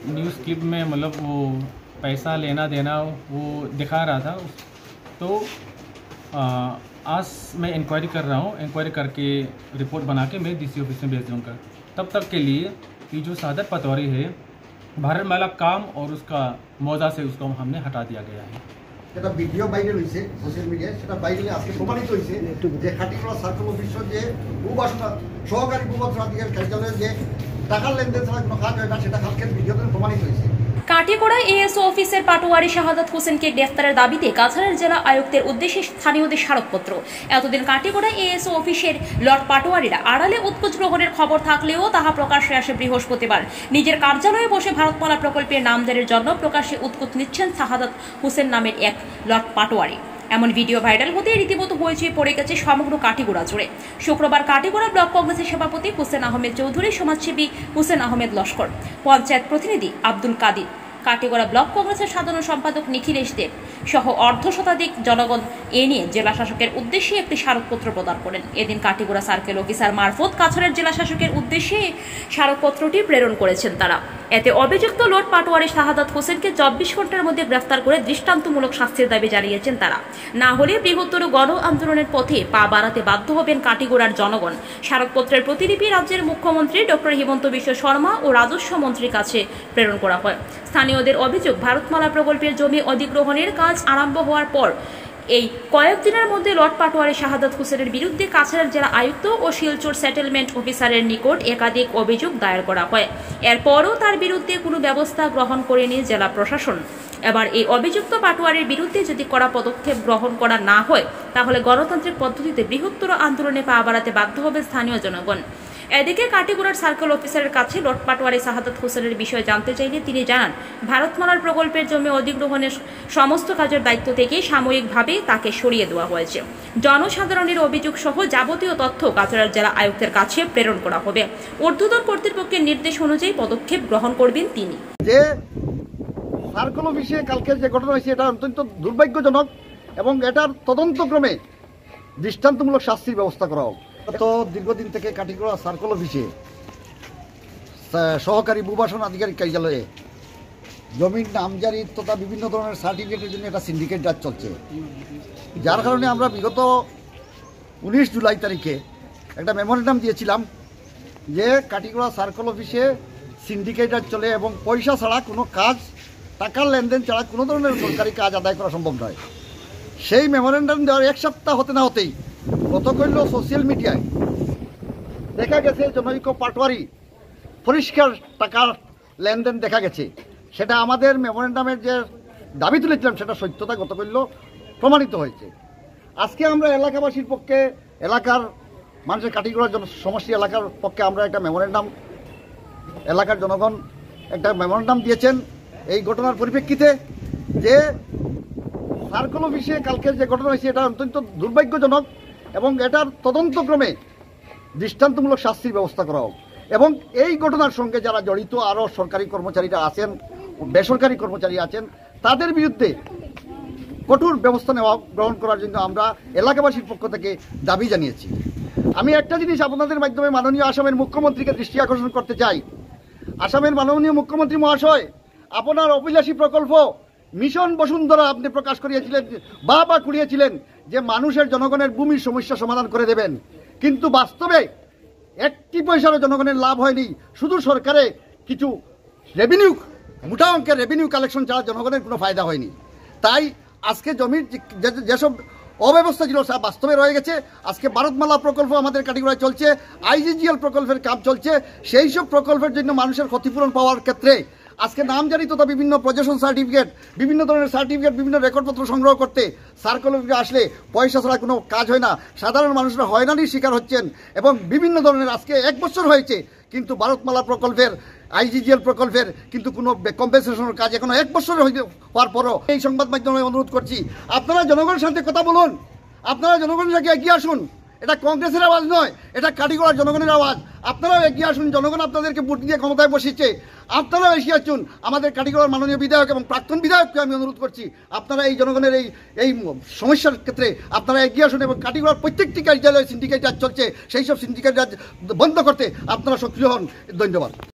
News clip में मतलब वो पैसा लेना देना वो दिखा रहा था। तो आज मैं इंक्वायरी कर रहा हूँ, इंक्वायरी करके रिपोर्ट बना के मैं डीसी ऑफिस में भेज दूँगा। तब तक के लिए ये जो शहादत पटवारी है भारतमाला काम और उसका मौजा से उसको हमने हटा दिया गया है। যেটা ভিডিও ভাইরাল হয়েছে সোশ্যাল মিডিয়ায়, সেটা ভাইরালে আজকে প্রমাণিত হয়েছে যে খাটিগড়া সার্কেল অফিসের যে ভূবাসনা সহকারী ভূবাসনা অধিকারী কার্যালয়ের যে টাকার লেনদেন ছাড়া কোনো কাজ হয় না, সেটা আজকের ভিডিওতে প্রমাণিত হয়েছে। কাটিগড়া এএসও অফিসের পাটোয়ারি শাহাদাত হোসেনকে গ্রেফতারের দাবিতে কাছাড়ের জেলা আয়ুক্তের উদ্দেশ্যে স্থানীয়দের স্মারকপত্র। এতদিন কাটিগড়া এএসও অফিসের লর্ড পাটোয়ারিরা আড়ালে উৎকোচ গ্রহণের খবর থাকলেও তাহা প্রকাশ্যে আসে বৃহস্পতিবার। নিজের কার্যালয়ে বসে ভারতমালা প্রকল্পের নামজারির জন্য প্রকাশ্যে উৎকোচ নিচ্ছেন শাহাদাত হোসেন নামের এক লর্ড পাটোয়ারি। এমন ভিডিও ভাইরাল হতে রীতিমতো হইচই পড়ে গেছে সমগ্র কাটিগড়া জুড়ে। শুক্রবার কাটিগড়া ব্লক কংগ্রেসের সভাপতি হুসেন আহমেদ চৌধুরী, সমাজসেবী হুসেন আহমেদ লস্কর, পঞ্চায়েত প্রতিনিধি আব্দুল কাদির, কাটিগড়া ব্লক কংগ্রেসের সাধারণ সম্পাদক নিখিলেশ দেব সহ অর্ধশতাধিক জনগণ এ নিয়ে জেলা শাসকের উদ্দেশ্যে একটি স্মারকপত্র প্রদান করেন। এদিন কাটিগড়া সার্কেল অফিসার মারফত কাছাড়ের জেলা শাসকের উদ্দেশ্যে স্মারকপত্রটি প্রেরণ করেছেন তারা। এতে অভিযুক্ত লর্ড পাটোয়ারি শাহাদাত হোসেনকে 24 ঘন্টার মধ্যে গ্রেফতার করে দৃষ্টান্তমূলক শাস্তির দাবি জানিয়েছেন তারা। না হলে বৃহত্তর গণ আন্দোলনের পথে পা বাড়াতে বাধ্য হবেন কাটিগড়ার জনগণ। স্মারকপত্রের প্রতিলিপি রাজ্যের মুখ্যমন্ত্রী ডক্টর হিমন্ত বিশ্ব শর্মা ও রাজস্ব মন্ত্রীর কাছে প্রেরণ করা হয়। স্থানীয়দের অভিযোগ, ভারতমালা প্রকল্পের জমি অধিগ্রহণের কাজ আরম্ভ হওয়ার পর এই কয়েকদিনের মধ্যে লর্ড পাটোয়ারি শাহাদাত হোসেনের বিরুদ্ধে কাছাড়ের জেলা আয়ুক্ত ও শিলচর সেটেলমেন্ট অফিসারের নিকট একাধিক অভিযোগ দায়ের করা হয়। এরপরও তার বিরুদ্ধে কোনো ব্যবস্থা গ্রহণ করেনি জেলা প্রশাসন। এবার এই অভিযুক্ত পাটোয়ারির বিরুদ্ধে যদি কড়া পদক্ষেপ গ্রহণ করা না হয়, তাহলে গণতান্ত্রিক পদ্ধতিতে বৃহত্তর আন্দোলনে পা বাড়াতে বাধ্য হবে স্থানীয় জনগণ। এদিকে কাটিগড়ার সার্কেল অফিসারের কাছে লর্ড পাটোয়ারি শাহাদাত হোসেনের বিষয়ে জানতে চাইলে তিনি জানান, ভারতমালার প্রকল্পের জমি অধিগ্রহণের সমস্ত কাজের দায়িত্ব থেকে সাময়িকভাবে তাকে সরিয়ে দেওয়া হয়েছে। জনসাধারণের অভিযোগ সহ যাবতীয় তথ্য কাছাড় জেলা আয়ুক্তের কাছে প্রেরণ করা হবে। ঊর্ধ্বতন কর্তৃপক্ষের নির্দেশ অনুযায়ী পদক্ষেপ গ্রহণ করবেন তিনি। যে সার্কেল অফিসে কালকে যে ঘটনা হয়েছে, এটা অত্যন্ত দুর্ভাগ্যজনক এবং এটার তদন্তক্রমে দৃষ্টান্তমূলক শাস্তির ব্যবস্থা করা হোক। তো দীর্ঘদিন থেকে কাটিগড়া সার্কেল অফিসে সহকারী ভূবাসন আধিকারিক কার্যালয়ে জমির নামজারি তথা বিভিন্ন ধরনের সার্টিফিকেটের জন্য একটা সিন্ডিকেট রাজ চলছে, যার কারণে আমরা বিগত 19 জুলাই তারিখে একটা মেমোরেন্ডাম দিয়েছিলাম যে কাটিগড়া সার্কেল অফিসে সিন্ডিকেট রাজ চলে এবং পয়সা ছাড়া কোনো কাজ, টাকার লেনদেন ছাড়া কোনো ধরনের সরকারি কাজ আদায় করা সম্ভব নয়। সেই মেমোরেন্ডাম দেওয়ার এক সপ্তাহ হতে না হতেই গতকাল সোশ্যাল মিডিয়ায় দেখা গেছে জনৈক পাটোয়ারি পরিষ্কার টাকার লেনদেন দেখা গেছে। সেটা আমাদের মেমোরেন্ডামের যে দাবি তুলেছিলাম সেটা সত্যতা গতকাল প্রমাণিত হয়েছে। আজকে আমরা এলাকাবাসীর পক্ষে, এলাকার মানুষের কাটিগড়ার সমষ্টি এলাকার পক্ষে আমরা একটা মেমোরেন্ডাম, এলাকার জনগণ একটা মেমোরেন্ডাম দিয়েছেন এই ঘটনার পরিপ্রেক্ষিতে যে সার্কেল অফিসে কালকের যে ঘটনা হয়েছে, এটা অত্যন্ত দুর্ভাগ্যজনক এবং এটার তদন্তক্রমে দৃষ্টান্তমূলক শাস্তির ব্যবস্থা করা হোক এবং এই ঘটনার সঙ্গে যারা জড়িত আরও সরকারি কর্মচারীরা আছেন, বেসরকারি কর্মচারী আছেন, তাদের বিরুদ্ধে কঠোর ব্যবস্থা গ্রহণ করার জন্য আমরা এলাকাবাসীর পক্ষ থেকে দাবি জানিয়েছি। আমি একটা জিনিস আপনাদের মাধ্যমে মাননীয় আসামের মুখ্যমন্ত্রীকে দৃষ্টি আকর্ষণ করতে চাই। আসামের মাননীয় মুখ্যমন্ত্রী মহাশয়, আপনার অভিলাষী প্রকল্প মিশন বসুন্ধরা আপনি প্রকাশ করিয়েছিলেন, বা কুড়িয়েছিলেন যে মানুষের জনগণের ভূমির সমস্যা সমাধান করে দেবেন, কিন্তু বাস্তবে একটি পয়সারও জনগণের লাভ হয়নি। শুধু সরকারে কিছু রেভিনিউ, মোটা অঙ্কের রেভিনিউ কালেকশন ছাড়া জনগণের কোনো ফায়দা হয়নি। তাই আজকে জমির যেসব অব্যবস্থা ছিল তা বাস্তবে রয়ে গেছে। আজকে ভারতমালা প্রকল্প আমাদের কাটিগড়ায় চলছে, আইজিজিএল প্রকল্পের কাজ চলছে। সেই সব প্রকল্পের জন্য মানুষের ক্ষতিপূরণ পাওয়ার ক্ষেত্রে আজকে নামজারি তথা বিভিন্ন পজেশন সার্টিফিকেট, বিভিন্ন ধরনের সার্টিফিকেট, বিভিন্ন রেকর্ডপত্র সংগ্রহ করতে সার্কেল অফিসে আসলে পয়সা ছাড়া কোনো কাজ হয় না। সাধারণ মানুষরা হয়রানির শিকার হচ্ছেন এবং বিভিন্ন ধরনের, আজকে 1 বছর হয়েছে কিন্তু ভারতমালা প্রকল্পের, আইজিজিএল প্রকল্পের কিন্তু কোনো কম্পেনসেশনের কাজ এখনো 1 বছর হওয়ার পরও এই সংবাদ মাধ্যমে অনুরোধ করছি, আপনারা জনগণের সাথে কথা বলুন, আপনারা জনগণের সাথে এগিয়ে আসুন। এটা কংগ্রেসের আওয়াজ নয়, এটা কাটিগড়ার জনগণের আওয়াজ। আপনারাও এগিয়ে আসুন, জনগণ আপনাদেরকে ভোট দিয়ে ক্ষমতায় বসিয়েছে, আপনারাও এগিয়ে আসুন। আমাদের কাটিগড়ার মাননীয় বিধায়ক এবং প্রাক্তন বিধায়ককে আমি অনুরোধ করছি, আপনারা এই জনগণের এই সমস্যার ক্ষেত্রে আপনারা এগিয়ে আসুন এবং কাটিগড়ার প্রত্যেকটি কার্যালয়ে সিন্ডিকেট রাজ চলছে, সেই সব সিন্ডিকেট রাজ বন্ধ করতে আপনারা সক্রিয় হন। ধন্যবাদ।